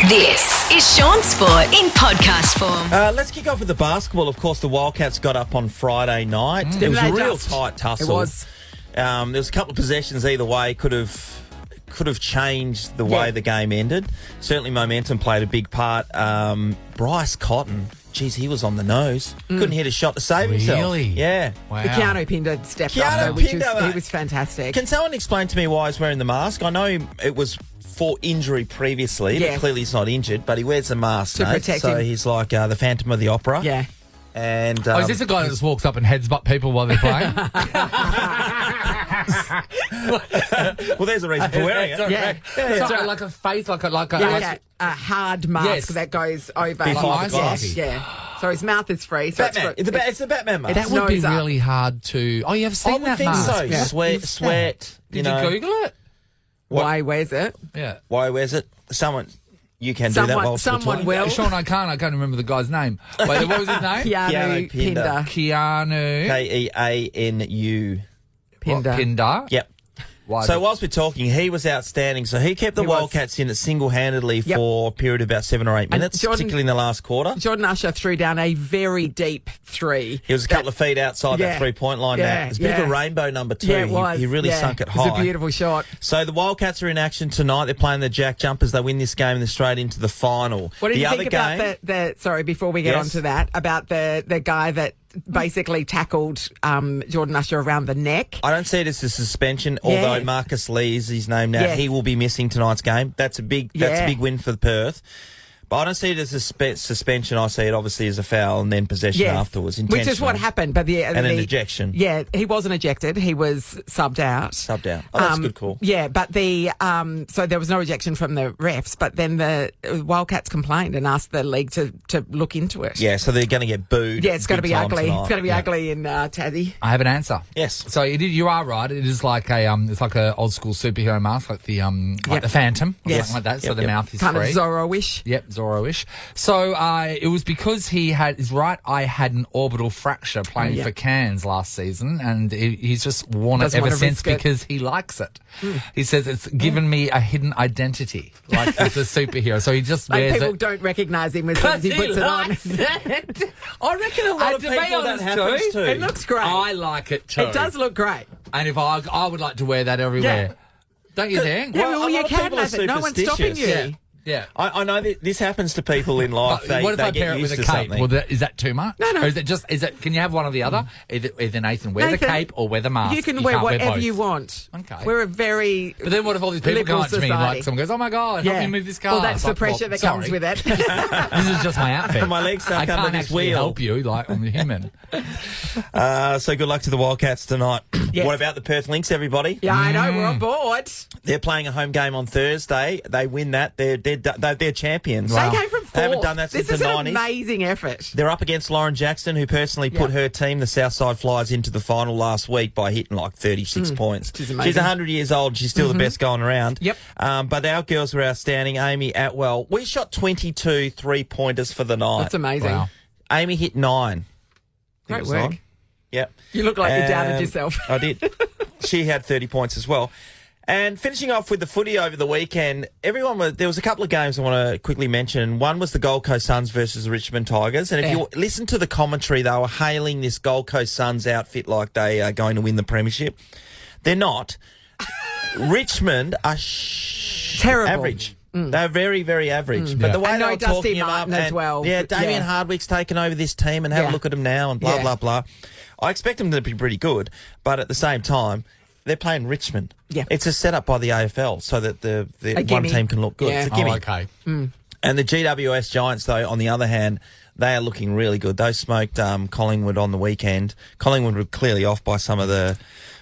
This is Sean Sport in podcast form. Let's kick off with the basketball. Of course, the Wildcats got up on Friday night. It was a real tight tussle. It was. There was a couple of possessions either way. Could have changed the way the game ended. Certainly, momentum played a big part. Bryce Cotton, geez, he was on the nose. Couldn't hit a shot to save himself. Really? Yeah. Wow. The Keanu Pinder stepped Keanu up, though, Pinder, he was fantastic. Can someone explain to me why he's wearing the mask? I know it was for injury previously. Yes. But clearly he's not injured, but he wears the mask To mate. protect so him. he's like the Phantom of the Opera. Yeah. And Is this a guy that just walks up and headsbutt people while they're playing? well, there's a reason for wearing it. Yeah. So like a face, like a hard mask Yes. that goes over. Before his the yes, glasses. yeah. So his mouth is free. So Batman. It's the Batman mask. that would be nose up. really hard to. Oh, you have I seen would that think mask? so. Yeah. Sweat. Did you Google it? Why wears it? Yeah. Why wears it? You can do that while we're Someone talking. will. Sean, I can't remember the guy's name. Wait, what was his name? Keanu Keanu Pinder. Pinder. Keanu Keanu. Pinder. Pinder. Yep. Why So whilst we're talking, he was outstanding. So he kept the He was. Wildcats in it single-handedly for a period of about 7 or 8 minutes, Jordan- particularly in the last quarter. Jordan Usher threw down a very deep three. He was a couple of feet outside that three-point line. Yeah, It's a bit of a yeah. rainbow number too. Yeah, it was. He really Yeah. sunk it It was high. a beautiful shot. So the Wildcats are in action tonight. They're playing the Jack Jumpers. They win this game and they're straight into the final. What did the you other think game, about the sorry, before we get Yes. on to that, about the guy that basically tackled Jordan Usher around the neck? I don't see it as a suspension, although Yes. Marcus Lee is his name now. Yes. He will be missing tonight's game. That's a big win for Perth. But I don't see it as a suspension. I see it obviously as a foul and then possession Yes. afterwards. Which is what happened. But And an ejection. Yeah, he wasn't ejected. He was subbed out. Subbed out. Oh, that's a good call. Yeah, but so there was no ejection from the refs, but then the Wildcats complained and asked the league to look into it. Yeah, so they're going to get booed. Yeah, it's going to big be time ugly. tonight. It's going to be ugly in Tassie. I have an answer. Yes. So you are right. It is like it's like a old school superhero mask, like the Yep. the Phantom, or Yes. something like that. So Yep, the yep. mouth is Kind free. of Zorro-ish. Yep, Zorro-ish. So it was because he had his right eye had an orbital fracture playing yeah. for Cairns last season, and he's just worn it Doesn't ever want to since risk it. because he likes it. He says it's given me a hidden identity, like he's a superhero. So he just Like wears people it. don't recognise him as soon as he puts it on. I reckon a lot of to people be honest, happens too. It looks great. I like it too. It does look great. And if I would like to wear that everywhere. Don't you think? Yeah, Well, well, a you lot of can people are have it. No one's stopping you. superstitious. Yeah. I know that this happens to people in life. But what if they I get pair it used with a to cape? something. Well, is that too much? No. Or is it? Can you have one or the other? Either Nathan wear the Nathan, cape or wear the mask. You can wear can't whatever both. you want. Okay. We're a very But then what if all these people liberal come up to me society. like someone goes, "Oh my god, help me move this car"? Well, that's It's the like, pressure that sorry. comes with it. This is just my outfit. My legs stuck I under can't this actually wheel. help you like on the human. So good luck to the Wildcats tonight. Yes. What about the Perth Lynx, everybody? Yeah, I know. We're on board. They're playing a home game on Thursday. They win that. They're champions. They came from fourth. They haven't done that since this the is 90s. an amazing effort. They're up against Lauren Jackson, who personally put her team, the Southside Flyers, into the final last week by hitting like 36 points. Which is amazing. She's 100 years old. She's still the best going around. Yep. But our girls were outstanding. Amy Atwell, we shot 22 three-pointers for the night. That's amazing. Wow. Amy hit 9. I think Great it was work. 9. Yep. You look like you doubted yourself. I did. She had 30 points as well. And finishing off with the footy over the weekend, there was a couple of games I want to quickly mention. One was the Gold Coast Suns versus the Richmond Tigers. And if you listen to the commentary, they were hailing this Gold Coast Suns outfit like they are going to win the premiership. They're not. Richmond are Terrible. average. They're very, very average. But the way And they no were Dusty talking about Martin as well. Yeah, Damien Yeah. Hardwick's taken over this team and have a Yeah. look at them now and blah, Yeah. blah, blah. I expect them to be pretty good, but at the same time, they're playing Richmond. Yeah. It's a setup by the AFL so that the A one gimme. team can look good. Yeah. It's a gimme. Oh, okay. And the GWS Giants, though, on the other hand, they are looking really good. They smoked Collingwood on the weekend. Collingwood were clearly off by some of the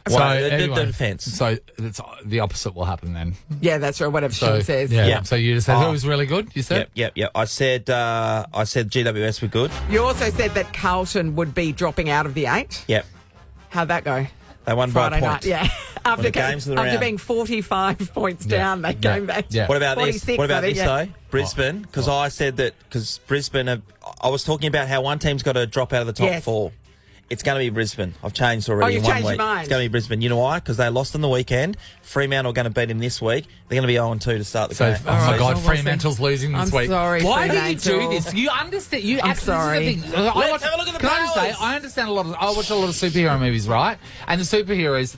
defence. So it's, the opposite will happen then. Yeah, that's right. Whatever So Sean says. Yeah. So you just said Oh. it was really good. You said. Yep. I said GWS were good. You also said that Carlton would be dropping out of the 8. Yep. How'd that go? They won Friday by a night, point. yeah. the game's in the after round. being 45 points down, they came back. Yeah. What about this? 46, What about I think, this, yeah. though? Brisbane, because I said that because Brisbane, I was talking about how one team's got to drop out of the top Yes. 4. It's going to be Brisbane. I've changed already you've in 1 changed week. your mind. It's going to be Brisbane. You know why? Because they lost on the weekend. Fremantle are going to beat him this week. They're going to be 0-2 to start the So, game. oh my right, God, so we'll Fremantle's losing this I'm week. sorry, Why do you Fremantle. do this? You understand? I'm sorry. This is the thing. Let's have a look at the Can I just say, powers. I understand a lot of. I watch a lot of superhero movies, right? And the superheroes,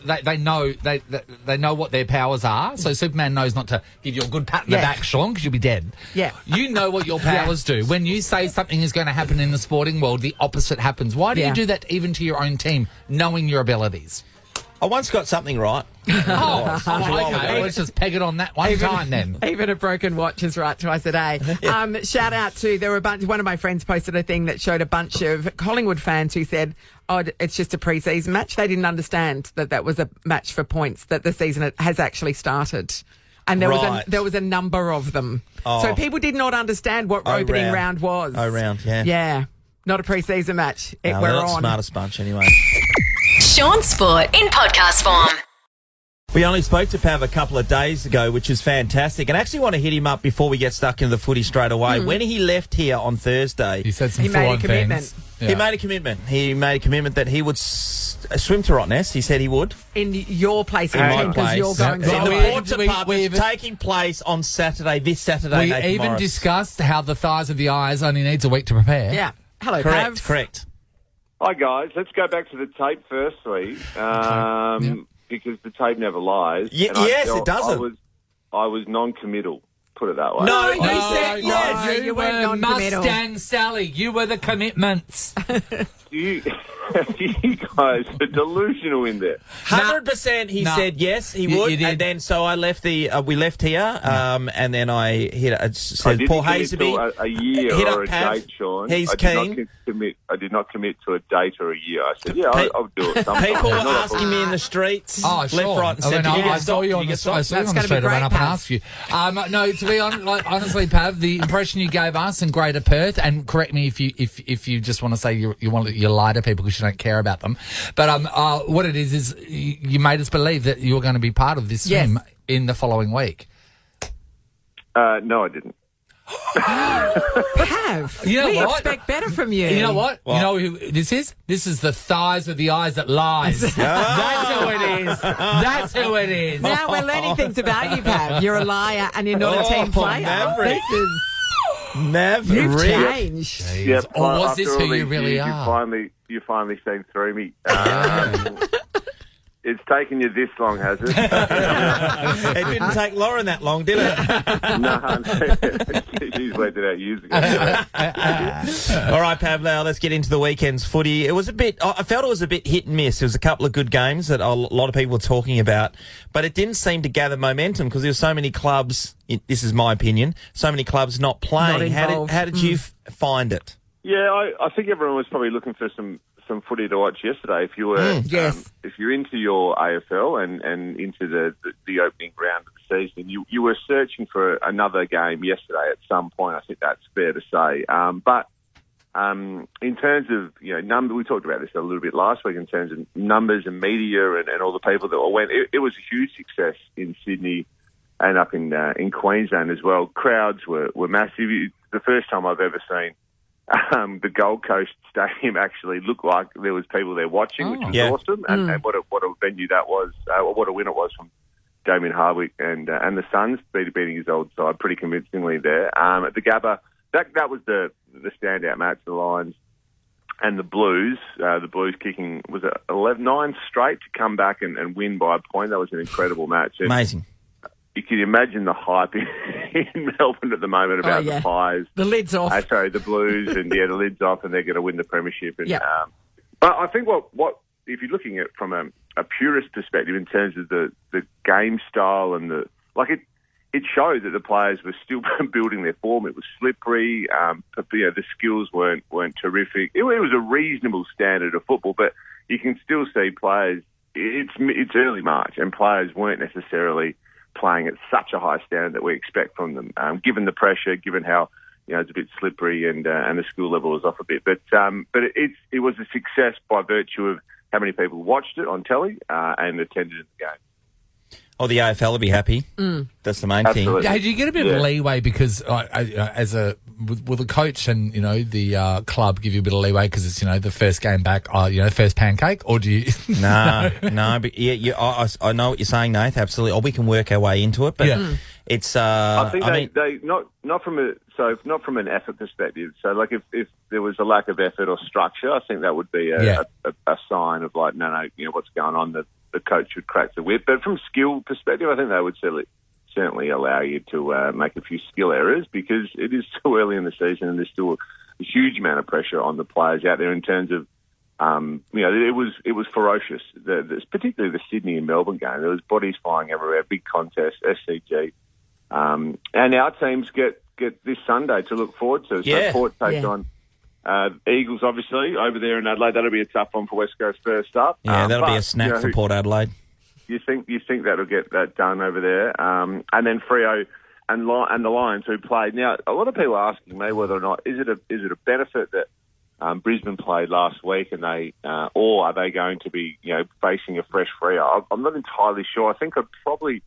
they know what their powers are. So Superman knows not to give you a good pat in the Yeah. back, Sean, because you'll be dead. Yeah. You know what your powers do. When you say something is going to happen in the sporting world, the opposite happens. Why do Yeah. you do that even to your own team, knowing your abilities? I once got something right. Okay. Let's just peg it on that one time then. Even a broken watch is right twice a day. Shout out to, there were one of my friends posted a thing that showed a bunch of Collingwood fans who said, oh, it's just a pre-season match. They didn't understand that was a match for points, that the season has actually started. And Right. there was a number of them. Oh. So people did not understand what opening round was. round, yeah. Yeah. Not a pre-season match. No, We're they're not the on. smartest bunch anyway. Sean Sport in podcast form. We only spoke to Pav a couple of days ago, which is fantastic. And I actually want to hit him up before we get stuck into the footy straight away. When he left here on Thursday, He said some He made a full-on commitment. things. he made a commitment. He made a commitment that he would swim to Rottnest. He said he would. In your place in In the my team, because place. you're going Yeah. In the We- forward. water we- pub we that's even- taking place on Saturday, this Saturday. We Nathan even Morris. discussed how the thighs of the eyes only needs a week to prepare. Yeah. Hello, Correct, Pav. correct. Hi guys, let's go back to the tape firstly, because the tape never lies. Ye- And yes, it doesn't. I was non-committal. Put it that way. No, you no, said yes. No, You you were were non-committal. Mustang Sally. You were the commitments. You, you guys are delusional in there. 100%. He Nah. said yes, he You would, did. and then so I left we left here, and then I hit. It I says didn't Paul commit Hazeby. to a year hit or up a Pav. date, Sean. He's I did keen. not commit. I did not commit to a date or a year. I said, yeah, Pe- I'll do it. Sometime. People were Not a asking me in the streets, Oh, left, sure. right, and I mean, centre. Did you I get saw stopped? you Did on you the get street. I stopped? saw you That's on the gonna be street. I ran great, up and Pav. asked you. No, to be honestly, Pav, the impression you gave us in Greater Perth, and correct me if you just want to say you lie to people because you don't care about them, but what it is you made us believe that you were going to be part of this Yes. swim in the following week. No, I didn't. Pav, You know we what? expect better from you. You know what? You know who this is? This is the thighs with the eyes that lies. That's who it is. That's who it is. Now we're learning things about you, Pav. You're a liar and you're not a team Oh, player. Maverick. This is, Never. you've really. changed. Yeah, Or was after this all who you these really years, are? You finally seen through me. It's taken you this long, has it? It didn't take Lauren that long, did it? No, she's worked it out years ago. All right, Pav, now let's get into the weekend's footy. It was I felt it was a bit hit and miss. There was a couple of good games that a lot of people were talking about, but it didn't seem to gather momentum because there were so many clubs, this is my opinion, so many clubs not playing. Not involved. How did you find it? Yeah, I think everyone was probably looking for some footy to watch yesterday. If you were, yes. if you're into your AFL and into the opening round of the season, you were searching for another game yesterday at some point. I think that's fair to say. But in terms of number, we talked about this a little bit last week in terms of numbers and media and all the people that went. It was a huge success in Sydney and up in Queensland as well. Crowds were massive. The first time I've ever seen the Gold Coast Stadium actually looked like there was people there watching, which was awesome. And what a venue that was! What a win it was from Damien Hardwick and the Suns beating his old side pretty convincingly there. At the Gabba, that was the standout match. The Lions and the Blues. The Blues kicking was 9 straight to come back and win by a point. That was an incredible match. And Amazing. you can imagine the hype in Melbourne at the moment about the Pies. The lid's off. The Blues, and the lid's off, and they're going to win the premiership. And, Yeah. But I think what if you're looking at it from a purist perspective in terms of the game style and it showed that the players were still building their form. It was slippery. The skills weren't terrific. It was a reasonable standard of football, but you can still see players. It's early March, and players weren't necessarily playing at such a high standard that we expect from them, given the pressure, given how it's a bit slippery and the skill level is off a bit. But it was a success by virtue of how many people watched it on telly and attended the game. Oh, the AFL will be happy. That's the main Absolutely. thing. Hey, do you get a bit of leeway because as a will the coach and the club give you a bit of leeway because it's the first game back, first pancake, or do you? No, but I know what you're saying, Nath. Absolutely. Or we can work our way into it, but it's. I think they not from an effort perspective. So like if there was a lack of effort or structure, I think that would be a sign of like no, what's going on. The coach should crack the whip. But from skill perspective, I think they would certainly allow you to make a few skill errors because it is still early in the season and there's still a huge amount of pressure on the players out there in terms of, it was ferocious. Particularly the Sydney and Melbourne game. There was bodies flying everywhere, big contest, SCG. And our teams get this Sunday to look forward to. So Port takes on Eagles, obviously, over there in Adelaide. That'll be a tough one for West Coast first up. Yeah, that'll be a snack for Port Adelaide. You think that'll get that done over there? And then Freo and the Lions who played. Now, a lot of people are asking me whether or not is it a benefit that Brisbane played last week, and or are they going to be facing a fresh Freo? I'm not entirely sure. I think I'd probably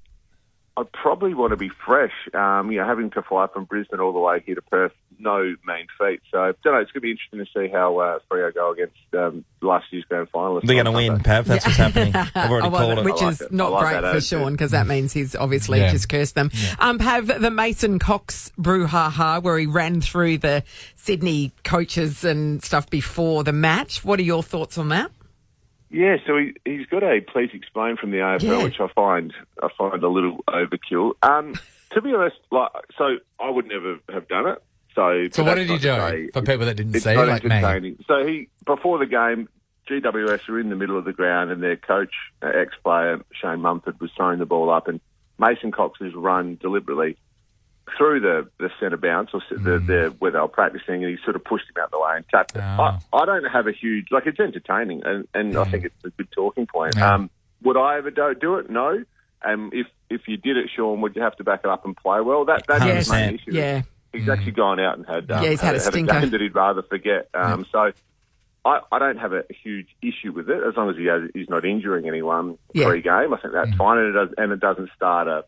want to be fresh. Having to fly from Brisbane all the way here to Perth, no mean feat. So, I don't know, it's going to be interesting to see how Freo go against last year's grand finalists. They're going to win, Pav. That's what's happening. I've already called it. Which is not great for Sean because that means he's obviously just cursed them. Yeah. Pav, the Mason Cox brouhaha where he ran through the Sydney coaches and stuff before the match. What are your thoughts on that? Yeah, so he's got a please explain from the AFL, which I find a little overkill. To be honest, so I would never have done it. So what did he do for people that didn't see, like me? So before the game, GWS were in the middle of the ground, and their coach, ex-player Shane Mumford, was throwing the ball up, and Mason Cox has run deliberately through the centre bounce or where they were practising, and he sort of pushed him out the way and tapped it. I don't have a huge it's entertaining, and I think it's a good talking point. Would I ever do it? No. If you did it, Sean, would you have to back it up and play well? That's his main issue. Yeah. He's actually gone out and had he's had a stinker. game that he'd rather forget. So I don't have a huge issue with it as long as he's not injuring anyone pre-game. I think that's fine, and it doesn't start a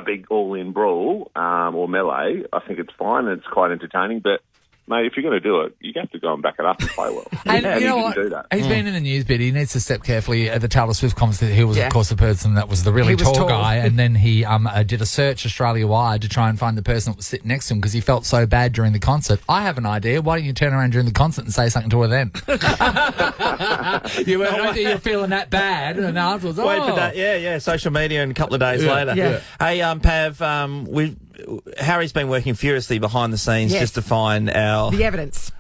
big all-in brawl or melee. I think it's fine and it's quite entertaining. But mate, if you're going to do it, you have to go and back it up and play well. And you know what? Do that. He's been in the news, but he needs to step carefully at the Taylor Swift concert. He was, of course, the person that was the really tall guy, and then he did a search Australia-wide to try and find the person that was sitting next to him because he felt so bad during the concert. I have an idea. Why don't you turn around during the concert and say something to her then? You don't think you're feeling that bad, and afterwards, wait for that. Yeah, social media, and a couple of days later. Yeah. Hey, Pav, Harry's been working furiously behind the scenes just to find the evidence,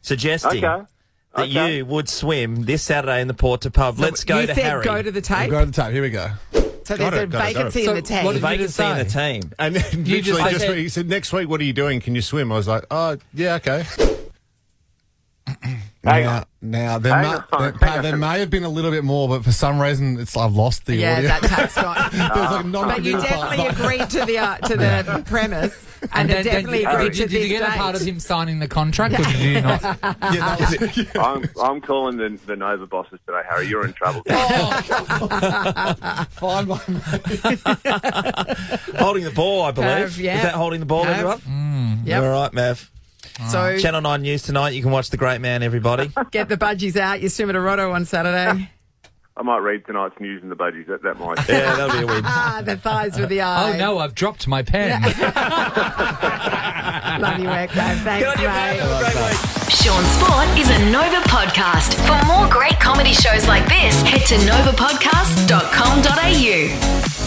suggesting that you would swim this Saturday in the Porter pub. So let's go to Harry. Go to the tape. We'll go to the tape. Here we go. So there's a vacancy in the team. What did you Vacancy in the team. And literally he said, next week, what are you doing? Can you swim? I was like, oh, yeah, okay. Now there may have been a little bit more, but for some reason I've lost the audio. That tape's gone. But you definitely agreed to the premise, and it definitely agreed to this Did you get a part of him signing the contract, or did you not? That was it. I'm calling the Nova bosses today, Harry. You're in trouble. Fine by me. Holding the ball, I believe. Pav, Is that holding the ball, everyone? Yep. All right, Mav. So Channel 9 News tonight. You can watch The Great Man, everybody. Get the budgies out. You swim at a Roto on Saturday. I might read tonight's news in the budgies. That might. Yeah, that'll be a win. The thighs with the eyes. Oh, no, I've dropped my pen. Love your work, Dave. Thanks, Good on you, mate. Have a great week. Sean Sport is a Nova podcast. For more great comedy shows like this, head to novapodcast.com.au.